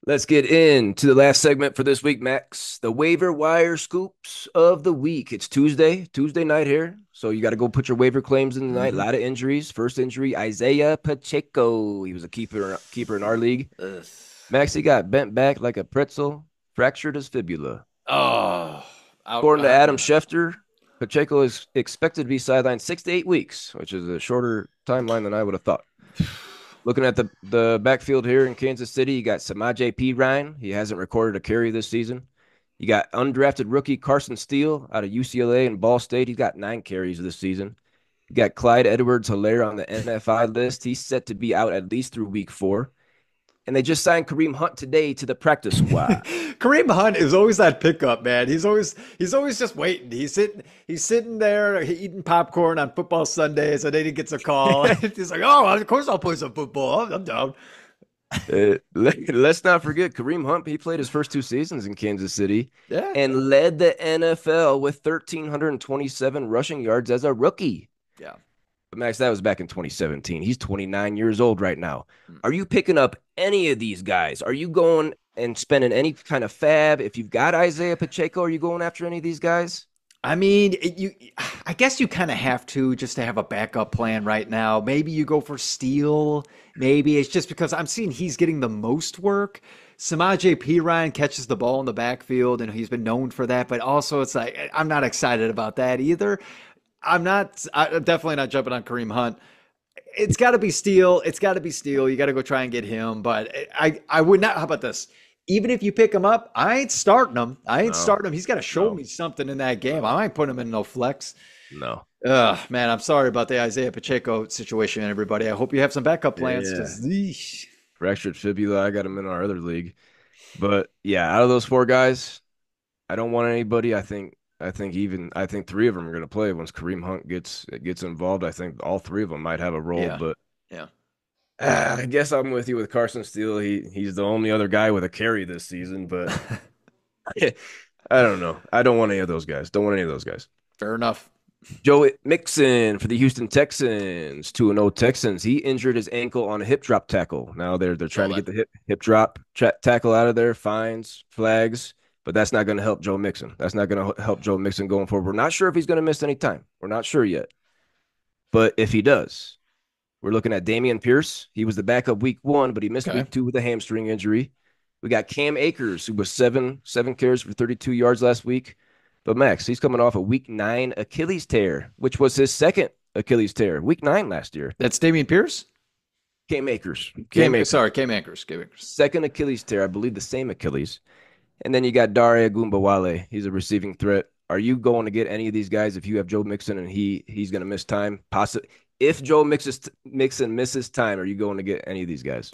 Let's get into the last segment for this week, Max. The waiver wire scoops of the week. It's Tuesday night here. So you got to go put your waiver claims in the night. A Hmm. lot of injuries. First injury, Isiah Pacheco. He was a keeper in our league. Ugh. Max, he got bent back like a pretzel, fractured his fibula. Oh, According to Adam Schefter, Pacheco is expected to be sidelined 6 to 8 weeks, which is a shorter timeline than I would have thought. Looking at the backfield here in Kansas City, you got Samaje Perine. He hasn't recorded a carry this season. You got undrafted rookie Carson Steele out of UCLA and Ball State. He's got 9 carries this season. You got Clyde Edwards-Helaire on the NFI list. He's set to be out at least through week 4. And they just signed Kareem Hunt today to the practice squad. Kareem Hunt is always that pickup, man. He's always just waiting. He's sitting there eating popcorn on football Sundays, and then he gets a call. He's like, "Oh, of course I'll play some football. I'm down." Let's not forget Kareem Hunt. He played his first 2 seasons in Kansas City Yeah, and led the NFL with 1,327 rushing yards as a rookie. yeah. But Max, that was back in 2017. He's 29 years old right now. Hmm. Are you picking up any of these guys? Are you going and spending any kind of fab? If you've got Isiah Pacheco, are you going after any of these guys? I mean, I guess you kind of have to just to have a backup plan right now. Maybe you go for Steele. Maybe it's just because I'm seeing he's getting the most work. Samaje Perine catches the ball in the backfield, and he's been known for that. But also, it's like I'm not excited about that either. I'm definitely not jumping on Kareem Hunt. It's got to be Steele. It's got to be Steele. You got to go try and get him. But I would not. How about this? Even if you pick him up, I ain't starting him. I ain't No, starting him. He's got to show no, me something in that game. no, I might put him in no flex. no. Ugh, man, I'm sorry about the Isiah Pacheco situation, everybody. I hope you have some backup plans Yeah. because Fractured fibula. I got him in our other league. But yeah, out of those 4 guys, I don't want anybody. I think 3 of them are going to play once Kareem Hunt gets involved. I think all 3 of them might have a role, yeah, but yeah. I guess I'm with you with Carson Steele. He's the only other guy with a carry this season, but I don't know. I don't want any of those guys. Don't want any of those guys. Fair enough. Joe Mixon for the Houston Texans, 2-0 Texans. He injured his ankle on a hip drop tackle. Now they're Saw trying to that. get the hip drop tackle out of there, fines, flags, but that's not going to help Joe Mixon. That's not going to help Joe Mixon going forward. We're not sure if he's going to miss any time. We're not sure yet. But if he does, we're looking at Damian Pierce. He was the backup week 1, but he missed Okay. week 2 with a hamstring injury. We got Cam Akers, who was seven carries for 32 yards last week. But Max, he's coming off a week 9 Achilles tear, which was his second Achilles tear, week 9 last year. That's Damian Pierce? Cam Akers. Cam Cam, Akers. sorry, Cam Anchors. Cam Anchors. Second Achilles tear, I believe the same Achilles. And then you got Dare Agumbawale. He's a receiving threat. Are you going to get any of these guys if you have Joe Mixon and he's going to miss time? Possibly. If Mixon misses time, are you going to get any of these guys?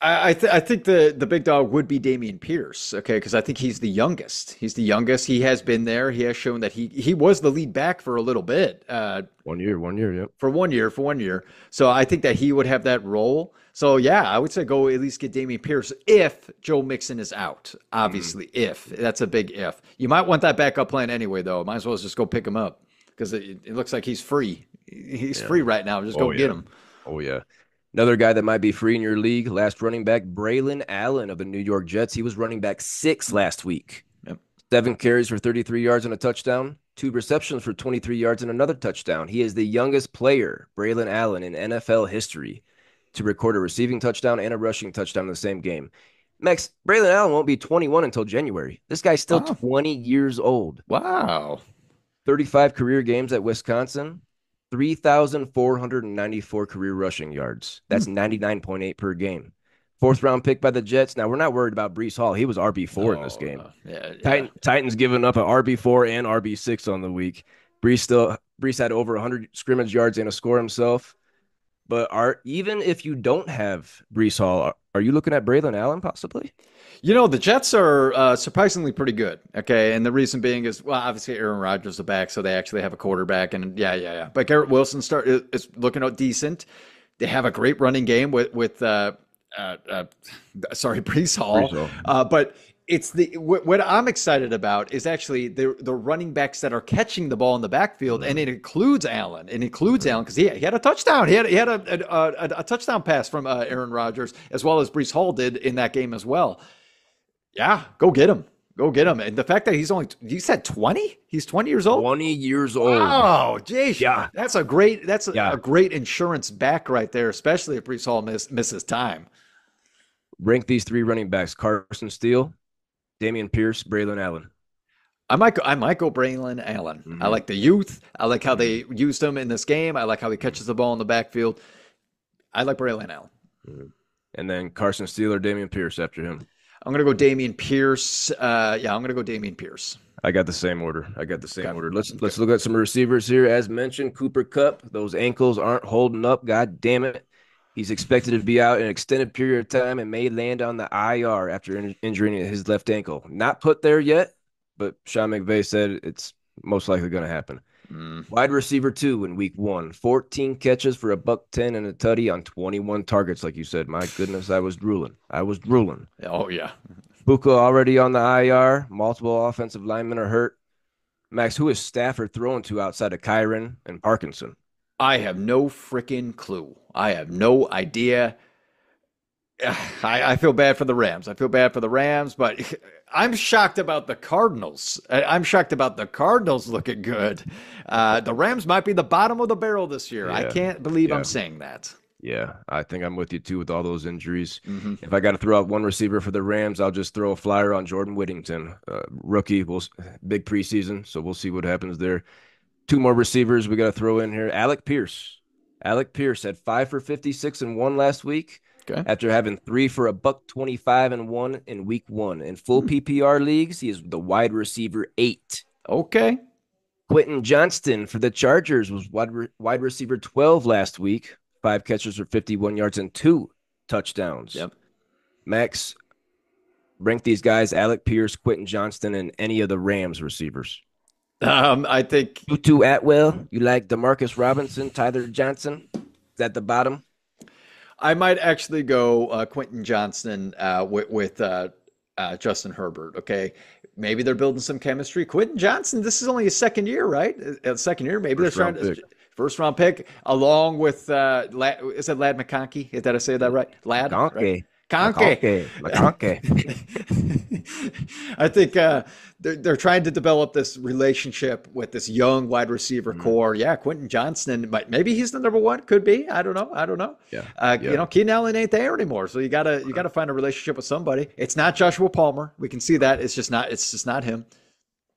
I think the big dog would be Damian Pierce, okay, because I think he's the youngest. He's the youngest. He has been there. He has shown that he was the lead back for a little bit, 1 year, yep. for 1 year, for 1 year. So I think that he would have that role. So yeah, I would say go at least get Damian Pierce if Joe Mixon is out. Mm, Obviously, if that's a big if. You might want that backup plan anyway, though. Might as well just go pick him up because it looks like he's free. He's yeah. free right now. Just go Oh get yeah. him. Oh yeah. Another guy that might be free in your league, last running back, Braylon Allen of the New York Jets. He was running back 6 last week. Yep. 7 carries for 33 yards and a touchdown. 2 receptions for 23 yards and another touchdown. He is the youngest player, Braylon Allen, in NFL history to record a receiving touchdown and a rushing touchdown in the same game. Max, Braylon Allen won't be 21 until January. This guy's still Oh, 20 years old. wow. 35 career games at Wisconsin, 3,494 career rushing yards. Hmm. That's 99.8 per game. Fourth round pick by the Jets. Now, we're not worried about Brees Hall. He was RB4 in this No, game. no. Yeah, yeah. Titans giving up an RB4 and RB6 on the week. Brees had over 100 scrimmage yards and a score himself. But even if you don't have Brees Hall, are you looking at Braylon Allen possibly? The Jets are surprisingly pretty good. Okay, and the reason being is, well, obviously Aaron Rodgers is back, so they actually have a quarterback, and yeah. But Garrett Wilson is looking out decent. They have a great running game with sorry, Brees Brees Hall. Hall. But it's what I'm excited about is actually the running backs that are catching the ball in the backfield, and it includes Allen. It includes Allen because he had a touchdown. He had a touchdown pass from Aaron Rodgers, as well as Breece Hall did in that game as well. Yeah, go get him. Go get him. And the fact that you said 20? He's 20 years old? 20 years old. Oh, geez. Yeah. That's a great insurance back right there, especially if Breece Hall misses time. Rank these 3 running backs: Carson Steele, Dameon Pierce, Braylon Allen. I might go Braylon Allen. Mm-hmm. I like the youth. I like how they used him in this game. I like how he catches the ball in the backfield. I like Braylon Allen. Mm-hmm. And then Carson Steele or Dameon Pierce after him. I'm going to go Dameon Pierce. I'm going to go Dameon Pierce. I got the same order. Order. Let's look at some receivers here. As mentioned, Cooper Kupp. Those ankles aren't holding up. God damn it. He's expected to be out an extended period of time and may land on the IR after injuring his left ankle. Not put there yet, but Sean McVay said it's most likely going to happen. Wide receiver 2 in week 1, 14 catches for $110 and a tutty on 21 targets, like you said. My goodness, I was drooling. Oh, yeah. Buka already on the IR. Multiple offensive linemen are hurt. Max, who is Stafford throwing to outside of Kyron and Parkinson? I have no freaking clue. I have no idea. I feel bad for the Rams. But I'm shocked about the Cardinals. I'm shocked about the Cardinals looking good. The Rams might be the bottom of the barrel this year. Yeah. I can't believe I'm saying that. Yeah, I think I'm with you too with all those injuries. Mm-hmm. If I got to throw out one receiver for the Rams, I'll just throw a flyer on Jordan Whittington, rookie. Big preseason, so we'll see what happens there. 2 more receivers we got to throw in here. Alec Pierce. Alec Pierce had 5 for 56 and 1 last week. Okay. After having 3 for $125 and 1 in week 1. In full PPR leagues, he is the wide receiver 8. Okay. Quentin Johnston for the Chargers was wide receiver 12 last week. 5 catches for 51 yards and 2 touchdowns. Yep. Max, rank these guys: Alec Pierce, Quentin Johnston, and any of the Rams receivers. I think Tutu Atwell. You like DeMarcus Robinson, Tyler Johnson? Is that the bottom? I might actually go Quentin Johnston with Justin Herbert. Okay, maybe they're building some chemistry. Quentin Johnston, this is only his second year, right? Second year, maybe they're trying to first round pick along with is it Lad McConkey? Did I say that right? Lad McConkey. Right? McConkey. I think they're trying to develop this relationship with this young wide receiver core. Yeah, Quentin Johnston, but maybe he's the number 1. Could be. I don't know. Yeah. You know, Keenan Allen ain't there anymore, so you gotta find a relationship with somebody. It's not Joshua Palmer. We can see that. It's just not him.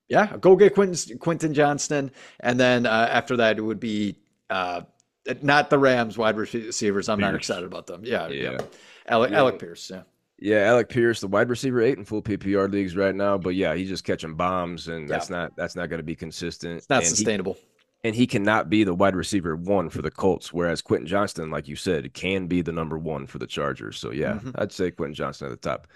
Yeah, go get Quentin Johnston, and then after that it would be not the Rams wide receivers. I'm not excited about them. Yeah. Alec Pierce, Yeah, Alec Pierce, the wide receiver 8 in full PPR leagues right now. But yeah, he's just catching bombs, and that's not going to be consistent. It's not sustainable. And he cannot be the wide receiver 1 for the Colts, whereas Quentin Johnston, like you said, can be the number 1 for the Chargers. So yeah, I'd say Quentin Johnston at the top.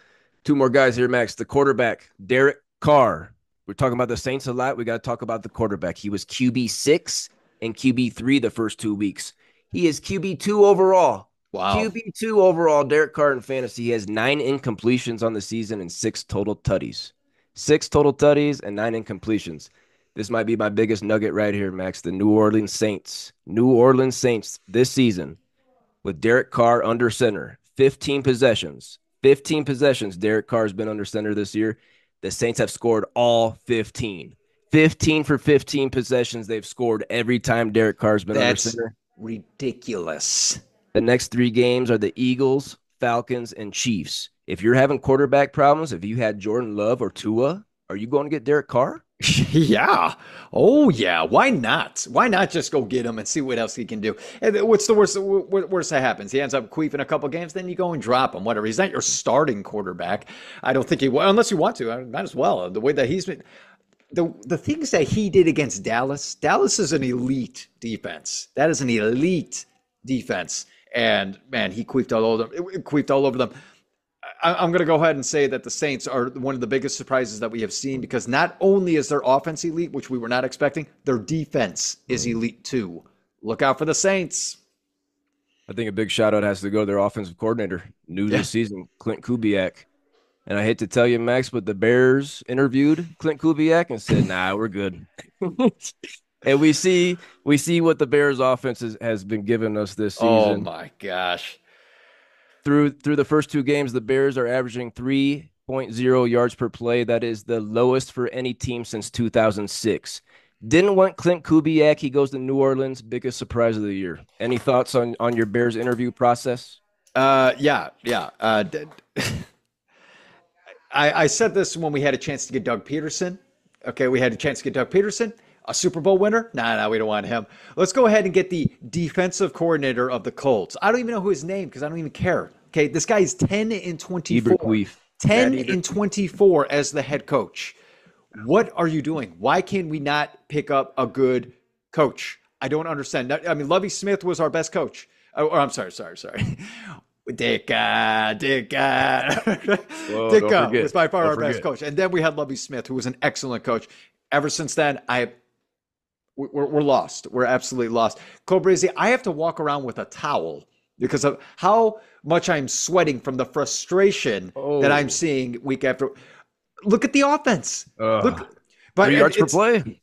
2 more guys here, Max. The quarterback, Derek Carr. We're talking about the Saints a lot. We got to talk about the quarterback. He was QB6 and QB3 the first 2 weeks. He is QB2 overall. Wow. QB2 overall, Derek Carr in fantasy. He has 9 incompletions on the season and 6 total tutties. 6 total tutties and 9 incompletions. This might be my biggest nugget right here, Max. The New Orleans Saints. This season with Derek Carr under center. 15 possessions. Derek Carr's been under center this year. The Saints have scored all 15. 15 for 15 possessions they've scored every time Derek Carr's been under center. Ridiculous. The next 3 games are the Eagles, Falcons, and Chiefs. If you're having quarterback problems, if you had Jordan Love or Tua, are you going to get Derek Carr? Yeah. Oh, yeah. Why not? Why not just go get him and see what else he can do? And what's the worst that happens? He ends up queefing a couple games, then you go and drop him, whatever. He's not your starting quarterback. I don't think he will, unless you want to. I might as well. The way that he's been. The things that he did against Dallas is an elite defense. That is an elite defense. And man, he queefed all over them. I'm going to go ahead and say that the Saints are one of the biggest surprises that we have seen, because not only is their offense elite, which we were not expecting, their defense is elite too. Look out for the Saints. I think a big shout out has to go to their offensive coordinator, new this season, Clint Kubiak. And I hate to tell you, Max, but the Bears interviewed Clint Kubiak and said, "Nah, we're good." And we see what the Bears offense has been giving us this Oh season. my gosh. Through the first two games, the Bears are averaging 3.0 yards per play. That is the lowest for any team since 2006. Didn't want Clint Kubiak. He goes to New Orleans. Biggest surprise of the year. Any thoughts on your Bears interview process? Yeah, yeah. I said this when we had a chance to get Doug Peterson. Okay, we had a chance to get Doug Peterson, a Super Bowl winner. Nah, we don't want him. Let's go ahead and get the defensive coordinator of the Colts. I don't even know who his name because I don't even care. Okay, this guy is 10 and Eber 24. Queef. 10 Matt Eber. and 24 as the head coach. What are you doing? Why can we not pick up a good coach? I don't understand. I mean, Lovie Smith was our best coach. Or I'm sorry. Dicka Whoa, don't forget. was by far Don't our best forget. coach. And then we had Lovie Smith, who was an excellent coach. Ever since then, we're lost. We're absolutely lost. Cobrazy, I have to walk around with a towel because of how much I'm sweating from the frustration that I'm Oh, seeing week after. Look at the offense. uh, Look, but 3 yards per it's play.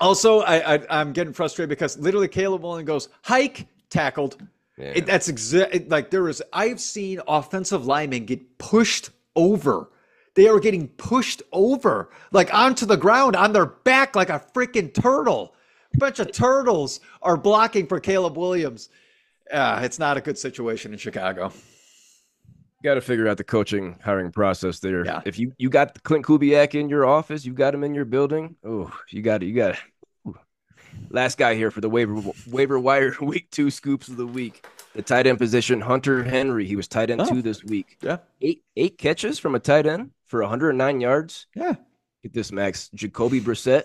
also I'm getting frustrated because literally Caleb Williams goes hike tackled. Yeah. That's exactly like I've seen offensive linemen get pushed over. They are getting pushed over like onto the ground on their back like a freaking turtle. A bunch of turtles are blocking for Caleb Williams. It's not a good situation in Chicago. Got to figure out the coaching hiring process there. Yeah. If you got Clint Kubiak in your office, you got him in your building. Oh, you got. Last guy here for the waiver wire week 2 scoops of the week. The tight end position, Hunter Henry. He was tight end Oh, 2 this week. yeah. Eight catches from a tight end for 109 yards. Yeah. Get this, Max. Jacoby Brissett.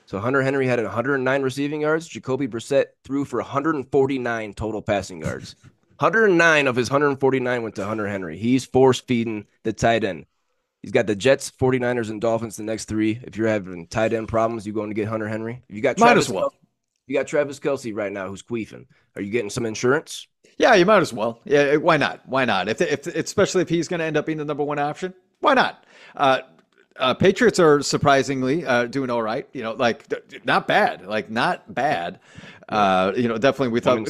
So Hunter Henry had 109 receiving yards. Jacoby Brissett threw for 149 total passing yards. 109 of his 149 went to Hunter Henry. He's force feeding the tight end. He's got the Jets, 49ers, and Dolphins the next 3. If you're having tight end problems, you going to get Hunter Henry. If you got Might as Travis well. Kelce, you got Travis Kelce right now who's queefing. Are you getting some insurance? Yeah, you might as well. Yeah, why not? Why not? If especially if he's going to end up being the number one option, why not? Patriots are surprisingly doing all right. Like not bad. Like not bad. Definitely we thought.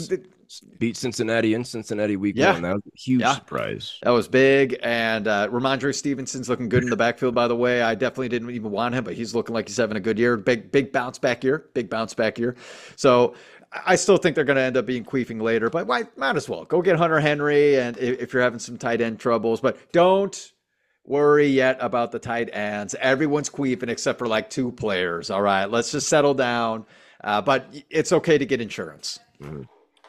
Beat Cincinnati in Cincinnati week Yeah, 1. That was a huge yeah, surprise. that was big. And Ramondre Stevenson's looking good in the backfield. By the way, I definitely didn't even want him, but he's looking like he's having a good year. Big bounce back year. Big bounce back year. So I still think they're going to end up being queefing later, but might as well go get Hunter Henry. And if you're having some tight end troubles, but don't worry yet about the tight ends. Everyone's queefing except for like 2 players. All right, let's just settle down. But it's okay to get insurance. Mm-hmm.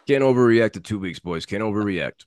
Can't overreact to 2 weeks, boys. Can't overreact.